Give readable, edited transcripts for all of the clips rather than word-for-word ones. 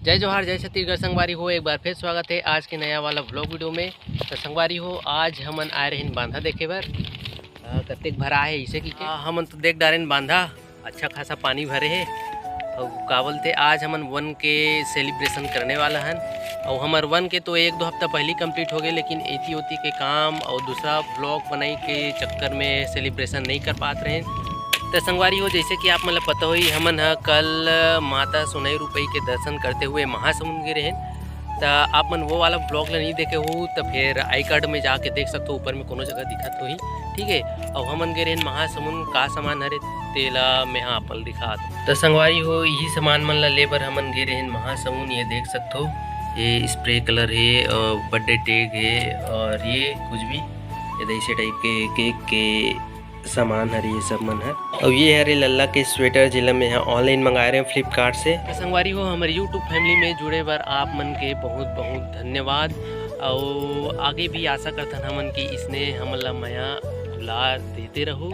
जय जोहार जय छत्तीसगढ़ संगवारी हो। एक बार फिर स्वागत है आज के नया वाला व्लॉग वीडियो में। तो संगवारी हो आज हमन आए रहे बांधा देखे बर कतेक भरा है इसे की हमन तो देख डारे बांधा अच्छा खासा पानी भरे है। और का बोलते आज हमन वन के सेलिब्रेशन करने वाला हन। और हमार वन के तो 1-2 हफ्ता पहले कंप्लीट हो गए, लेकिन एती ओती के काम और दूसरा ब्लॉग बनाई के चक्कर में सेलिब्रेशन नहीं कर पाते रहे। तो संगवारी हो जैसे कि आप मतलब पता ही हमन कल माता सोनई रुपई के दर्शन करते हुए महासमुंद गए रहे। तो आप मन वो वाला ब्लॉग ला नहीं देखे हो तो फिर आई कार्ड में जाके देख सकते हो, ऊपर में कोनो जगह दिखत हो ही ठीक है। और हमन गए रहे महासमुंद का सामान हरे तेला में हाँ अपन दिखा तो संगवारी हो यही सामान मन ला लेबर हमन गए रहे महासमुंद। ये देख सकते हो ये स्प्रे कलर है और बर्थडे टैग है और ये कुछ भी ये ऐसे टाइप के केक के सामान हर ये सब मन है। और ये हरे लल्ला के स्वेटर जिला में यहाँ ऑनलाइन मंगाए रहे हैं फ्लिपकार्ट से। संगवारी हो हमारे यूट्यूब फैमिली में जुड़े बार आप मन के बहुत बहुत धन्यवाद। और आगे भी आशा करते हैं हमन की इसने हमला माया दुलार देते रहो।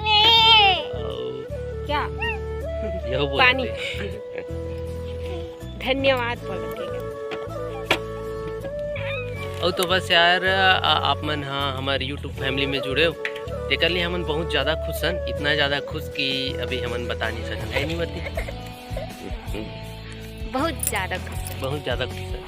क्या यह पानी धन्यवाद बोलते। और तो बस यार आप मन हाँ हमारे यूट्यूब फैमिली में जुड़े हो देख लिए हमन बहुत ज़्यादा खुश हैं, इतना ज़्यादा खुश कि अभी हमन बता नहीं सकते है नहीं बती बहुत ज़्यादा खुश है।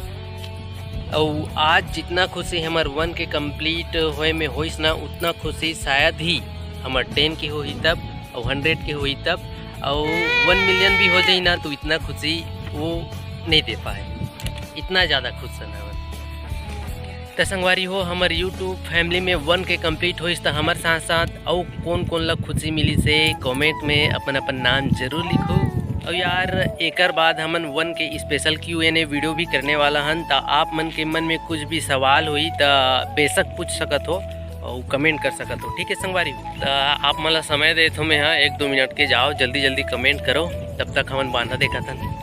और आज जितना खुशी हमार 1 के कंप्लीट होए में होइस ना उतना खुशी शायद ही हमार 10 की होई तब और 100 की होई तब और 1 मिलियन भी हो जाए ना तो इतना खुशी वो नहीं दे पाए, इतना ज़्यादा खुश है। तो संगवारी हो हमारे यूट्यूब फैमिली में 1 के कंप्लीट हो तो हमारे साथ साथ और कौन कौन ला खुशी मिली से कमेंट में अपन अपन नाम जरूर लिखो। और यार एक बाद हमन 1 के स्पेशल Q&A वीडियो भी करने वाला हन। तो आप मन के मन में कुछ भी सवाल हुई तो बेशक पूछ सकत हो और कमेंट कर सकत हो ठीक है संगवारी। तो आप मला समय दे तो मैं हाँ 1-2 मिनट के जाओ जल्दी जल्दी कमेंट करो, तब तक हमन बांधा देखा था।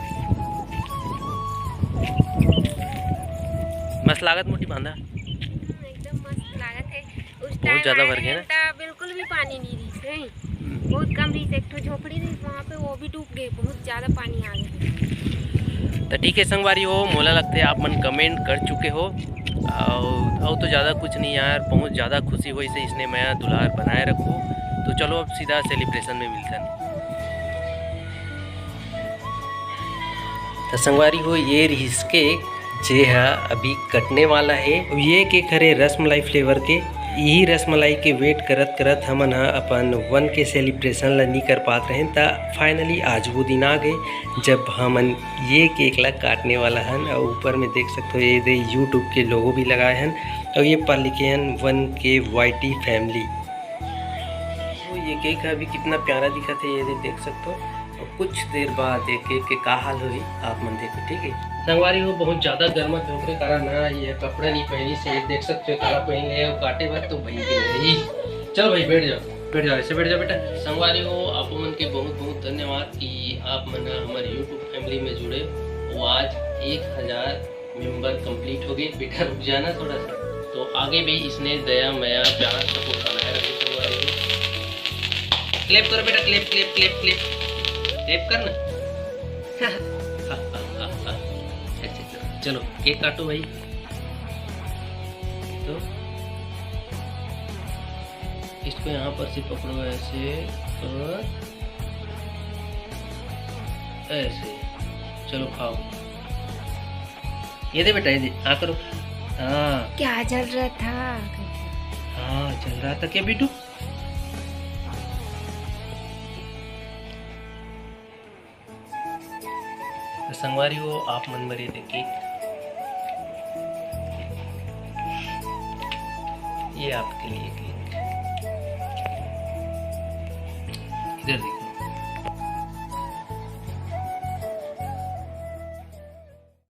मस्त लागत मोटी बांधा एकदम मस्त लागत है। उस बहुत ज़्यादा भर गया ना, बिल्कुल भी पानी नहीं रही है, बहुत कम रही। एक तो झोपड़ी रही वहाँ पे वो भी डूब गए, बहुत ज़्यादा पानी आ गया। तो ठीक है संगवारी हो मोला लगता है आप मन कमेंट कर चुके हो। और तो ज़्यादा कुछ नहीं यार, बहुत ज़्यादा खुशी हुई से इसने मैं दुलार बनाए रखूँ। तो चलो अब सीधा सेलिब्रेशन में मिलता है। तो संगवारी हो ये रिस केक जे है अभी कटने वाला है। ये केक हरे रसमलाई फ्लेवर के, यही रसमलाई के वेट करत करत हमन अपन 1 के सेलिब्रेशन ला नहीं कर पाते हैं। तो फाइनली आज वो दिन आ गए जब हमन ये केक ला काटने वाला हन। और ऊपर में देख सकते हो ये यूट्यूब के लोगो भी लगाए हैं और ये पर लिखे हैं 1 के YT फैमिली। तो ये केक अभी कितना प्यारा दिखा था ये देख सकते हो। और कुछ देर बाद ये केक के का हाल हुई आप मन देखो ठीक है। संगवारी हो बहुत ज़्यादा गर्मत होने कारण ना ये कपड़ा नहीं पहनी से देख सकते हो काला पहन ले और काटे बाद तो भाई की नहीं। चलो भाई बैठ जाओ ऐसे बैठ जाओ बेटा। संगवारी हो आप मन के बहुत बहुत धन्यवाद कि आप मन हमारे यूट्यूब फैमिली में जुड़े। वो आज 1000 मेंबर कंप्लीट हो गए। बेटा रुक जाना थोड़ा सा, तो आगे भी इसने दया माया प्यार सपोर्ट बनाए रखे। क्लैप करो बेटा, clap clap clap clap clap करना। चलो केक काटो भाई। तो इसको यहाँ पर से पकड़ो ऐसे और ऐसे, चलो खाओ। ये दे बेटा, ये दे आ करो। हाँ क्या चल रहा था? हाँ चल रहा था क्या बिटू? संगवारी हो आप मन मरे देखे ये आपके लिए केक इधर देखिए।